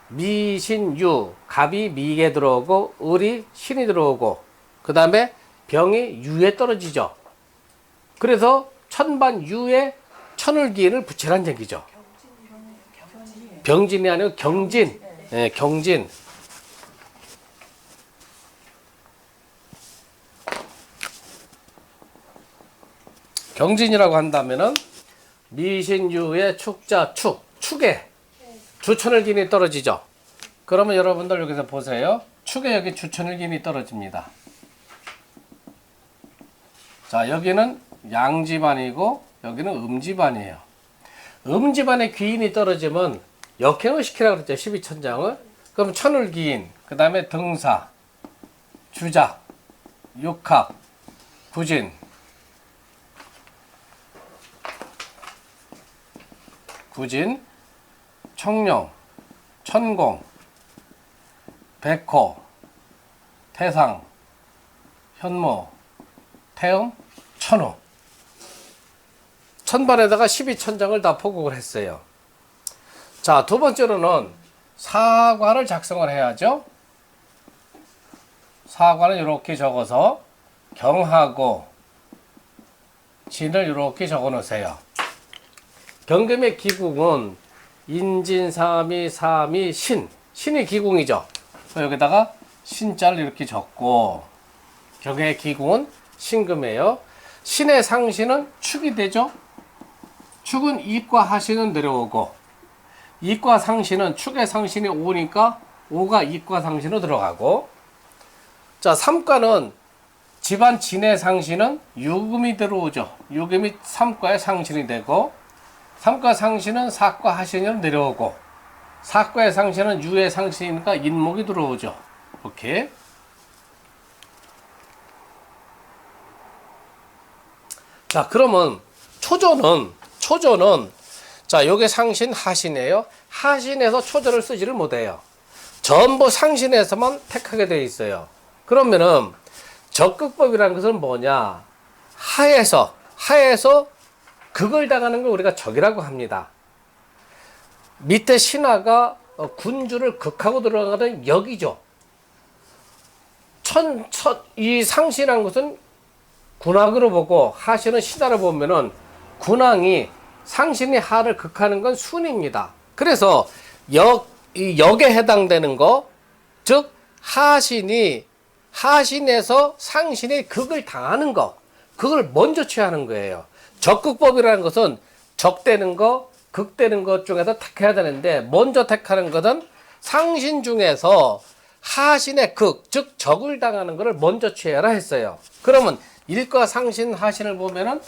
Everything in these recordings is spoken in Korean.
미신유, 갑이 미에 들어오고 을이 신이 들어오고 그 다음에 병이 유에 떨어지죠. 그래서 천반유에 천을기인을 붙이라는 얘기죠. 병진이 아니고 경진. 네, 경진. 경진이라고 한다면은 미신유의 축자 축에 주천을기인이 떨어지죠. 그러면 여러분들 여기서 보세요. 축에 여기 주천을기인이 떨어집니다. 자, 여기는 양집안이고 여기는 음집안이에요. 음집안에 귀인이 떨어지면 역행을 시키라고 그랬죠. 12천장을. 그럼 천을기인, 그 다음에 등사, 주작, 육합, 구진, 청룡, 천공, 백호, 태상, 현모, 태음, 천호. 천반에다가 12천장을 다 포국을 했어요. 자, 두 번째로는 사과를 작성을 해야죠. 사과는 이렇게 적어서 경하고 진을 이렇게 적어 놓으세요. 경금의 기궁은 인진삼이 삼이 신이 기궁이죠. 여기다가 신자를 이렇게 적고 경의 기궁은 신금이에요. 신의 상신은 축이 되죠. 축은 입과 하신은 내려오고 입과 상신은 축의 상신이 5니까 5가 입과 상신으로 들어가고 자, 삼과는 집안 진의 상신은 유금이 들어오죠. 유금이 삼과의 상신이 되고 삼과 상신은 사과 하신으로 내려오고 사과의 상신은 유의 상신이니까 인목이 들어오죠. 이렇게. 자, 그러면 초조는 자, 요게 상신 하신이에요. 하신에서 초조를 쓰지를 못해요. 전부 상신에서만 택하게 되어 있어요. 그러면은 적극법이라는 것은 뭐냐? 하에서 극을 당하는 걸 우리가 적이라고 합니다. 밑에 신하가 군주를 극하고 들어가는 역이죠. 이 상신한 것은 군왕으로 보고 하신은 신하로 보면은 군왕이 상신이 하를 극하는 건 순입니다. 그래서 역에 해당되는 거, 즉 하신에서 상신이 극을 당하는 거, 그걸 먼저 취하는 거예요. 적극법이라는 것은 적되는 거, 극되는 것 중에서 택해야 되는데 먼저 택하는 것은 상신 중에서 하신의 극, 즉 적을 당하는 것을 먼저 취해라 했어요. 그러면 일과 상신, 하신을 보면은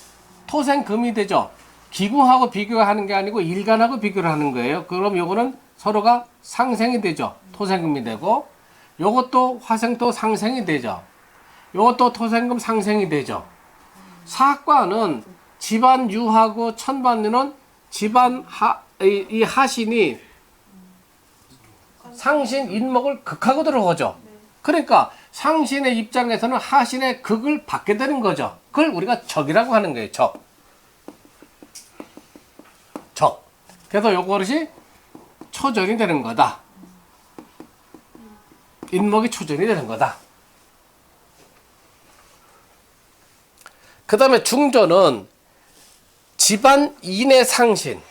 토생금이 되죠. 기궁하고 비교하는 게 아니고 일간하고 비교를 하는 거예요. 그럼 요거는 서로가 상생이 되죠. 토생금이 되고 요것도 화생토 상생이 되죠. 요것도 토생금 상생이 되죠. 사과는 집안 유하고 천반유는 집안 이 하신이 상신 인목을 극하고 들어오죠. 그러니까 상신의 입장에서는 하신의 극을 받게 되는 거죠. 그걸 우리가 적이라고 하는 거예요. 적. 그래서 요것이 초전이 되는 거다. 인목이 초전이 되는 거다. 그 다음에 중전은 집안 인의 상신.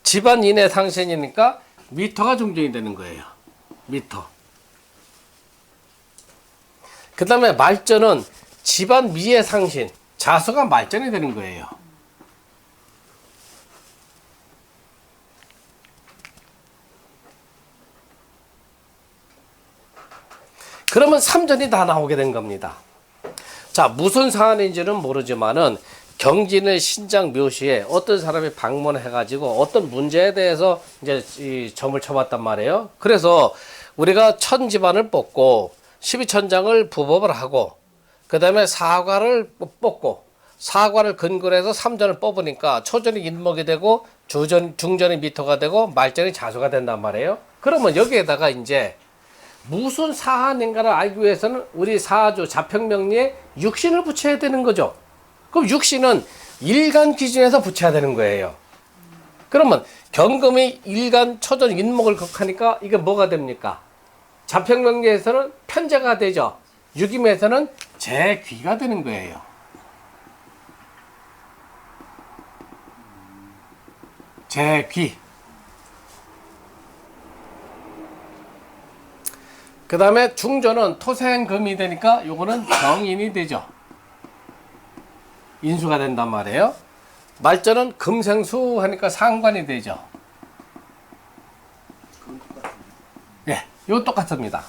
집안 인의 상신이니까 미터가 중전이 되는 거예요. 미터. 그 다음에 말전은 집안 미의 상신. 자수가 말전이 되는 거예요. 그러면 3전이 다 나오게 된 겁니다. 자, 무슨 사안인지는 모르지만은 경진의 신장 묘시에 어떤 사람이 방문해가지고 어떤 문제에 대해서 이제 이 점을 쳐봤단 말이에요. 그래서 우리가 천집안을 뽑고 12천장을 부법을 하고 그 다음에 사과를 뽑고 사과를 근거로 해서 3전을 뽑으니까 초전이 인목이 되고 중전이 미토가 되고 말전이 자수가 된단 말이에요. 그러면 여기에다가 이제 무슨 사안인가를 알기 위해서는 우리 사주 자평명리에 육신을 붙여야 되는 거죠. 그럼 육신은 일간 기준에서 붙여야 되는 거예요. 그러면 경금이 일간, 초전, 인목을 극하니까 이게 뭐가 됩니까? 자평명리에서는 편제가 되죠. 유김에서는 재귀가 되는 거예요. 재귀. 그 다음에 중조는 토생금이 되니까 요거는 정인이 되죠. 인수가 된단 말이에요. 말전은 금생수 하니까 상관이 되죠. 예, 이거 똑같습니다.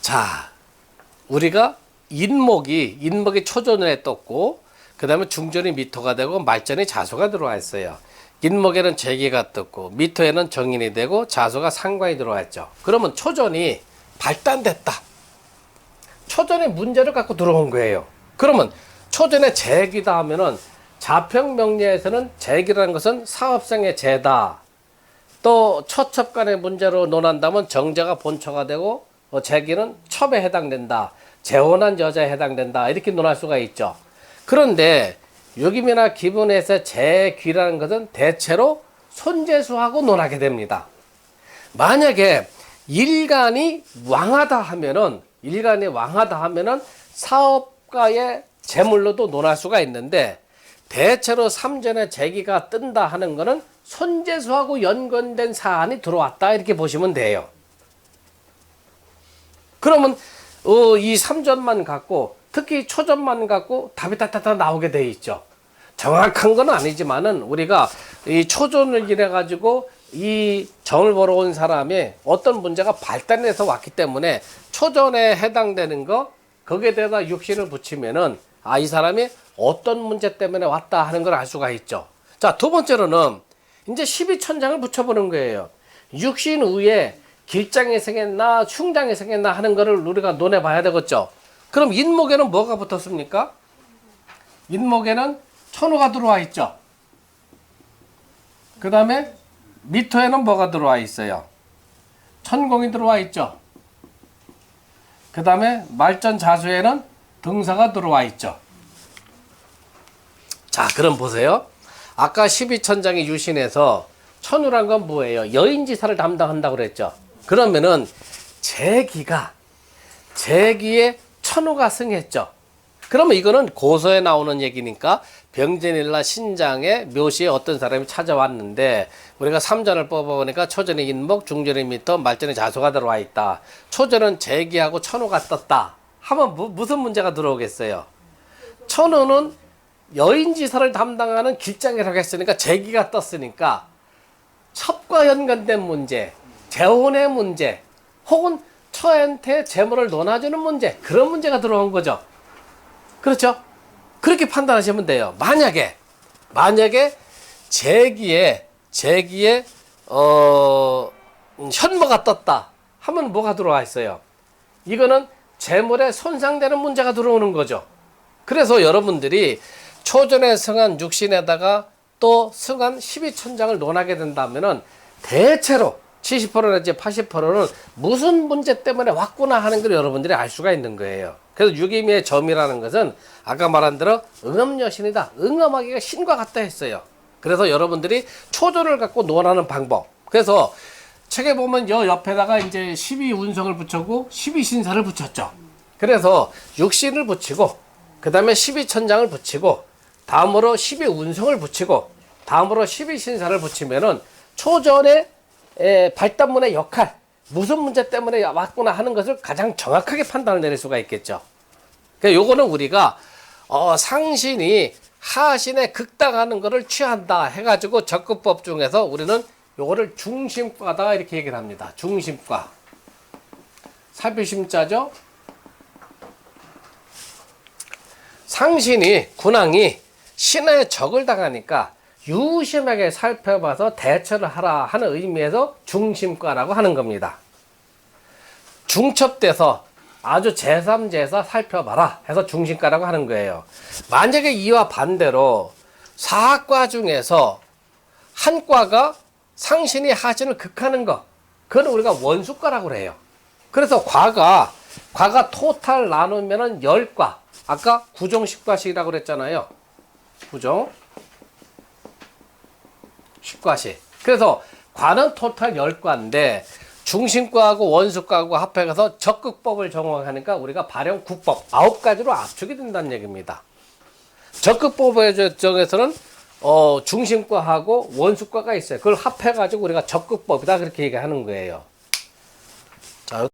자, 우리가 인목이 초전에 떴고, 그 다음에 중전이 미토가 되고, 말전이 자수가 들어와 있어요. 인목에는 재기가 떴고, 미토에는 정인이 되고, 자수가 상관이 들어왔죠. 그러면 초전이 발단됐다. 초전의 문제를 갖고 들어온 거예요. 그러면 초전에 재기다 하면은 자평명리에서는 재기라는 것은 사업상의 재다. 또 처첩간의 문제로 논한다면 정제가 본처가 되고, 재기는 첩에 해당된다. 재혼한 여자에 해당된다. 이렇게 논할 수가 있죠. 그런데 유김이나 기분에서 재귀라는 것은 대체로 손재수하고 논하게 됩니다. 만약에 일간이 왕하다 하면은 사업가의 재물로도 논할 수가 있는데, 대체로 삼전에 재기가 뜬다 하는 것은 손재수하고 연관된 사안이 들어왔다 이렇게 보시면 돼요. 그러면 이 삼전만 갖고, 특히 초전만 갖고 답이 따따따 나오게 돼 있죠. 정확한 건 아니지만은 우리가 이 초전을 이래 가지고 이 정을 보러 온 사람이 어떤 문제가 발단해서 왔기 때문에 초전에 해당되는 거, 거기에 대해서 육신을 붙이면은 이 사람이 어떤 문제 때문에 왔다 하는 걸 알 수가 있죠. 자, 두 번째로는 이제 12천장을 붙여보는 거예요. 육신 위에 길장이 생겼나 흉장이 생겼나 하는 거를 우리가 논해 봐야 되겠죠. 그럼 인목에는 뭐가 붙었습니까? 인목에는 천호가 들어와 있죠. 그 다음에 미토에는 뭐가 들어와 있어요? 천공이 들어와 있죠. 그 다음에 말전 자수에는 등사가 들어와 있죠. 자, 그럼 보세요. 아까 12천장의 유신에서 천우란 건 뭐예요? 여인지사를 담당한다고 그랬죠. 그러면은 재기에 천우가 승했죠. 그러면 이거는 고서에 나오는 얘기니까 병진일나 신장의 묘시에 어떤 사람이 찾아왔는데, 우리가 삼전을 뽑아보니까 초전에 인목, 중전에 미토, 말전에 자수가 들어와 있다. 초전은 재기하고 천우가 떴다 하면 무슨 문제가 들어오겠어요? 천우는 여인지사를 담당하는 길장이라고 했으니까 재기가 떴으니까 첩과 연관된 문제, 재혼의 문제, 혹은 처한테 재물을 논아주는 문제, 그런 문제가 들어온 거죠. 그렇죠? 그렇게 판단하시면 돼요. 만약에 재기에 현모가 떴다 하면 뭐가 들어와 있어요? 이거는 재물에 손상되는 문제가 들어오는 거죠. 그래서 여러분들이 초전에 승한 육신에다가 또 승한 12천장을 논하게 된다면은 대체로 70% 내지 80%는 무슨 문제 때문에 왔구나 하는 걸 여러분들이 알 수가 있는 거예요. 그래서 유기미의 점이라는 것은 아까 말한 대로 응엄여신이다. 응엄하기가 신과 같다 했어요. 그래서 여러분들이 초전을 갖고 논하는 방법. 그래서 책에 보면 옆에다가 이제 12운성을 붙였고 12신사를 붙였죠. 그래서 육신을 붙이고, 그 다음에 12천장을 붙이고, 다음으로 12운성을 붙이고, 다음으로 12신사를 붙이면은 초전의 발단문의 역할, 무슨 문제 때문에 왔구나 하는 것을 가장 정확하게 판단을 내릴 수가 있겠죠. 그러니까 요거는 우리가 상신이 하신에 극당하는 것을 취한다 해가지고 적급법 중에서 우리는 요거를 중심과다 이렇게 얘기를 합니다. 중심과. 살피심자죠. 상신이, 군왕이 신의 적을 당하니까 유심하게 살펴봐서 대처를 하라 하는 의미에서 중심과라고 하는 겁니다. 중첩돼서 아주 제3제사 살펴봐라 해서 중심과라고 하는 거예요. 만약에 이와 반대로 사과 중에서 한 과가 상신이 하신을 극하는 것, 그건 우리가 원수과라고 그래요. 그래서 과가 과가 토탈 나누면은 10과. 아까 구종10과씩이라고 그랬잖아요. 구종 10과씩. 그래서 과는 토탈 10과인데 중심과하고 원수과하고 합해서 적극법을 적용하니까 우리가 발용 국법 9가지로 압축이 된다는 얘기입니다. 적극법의 적에서는 중심과하고 원수과가 있어요. 그걸 합해가지고 우리가 적극법이다 그렇게 얘기하는 거예요. 자.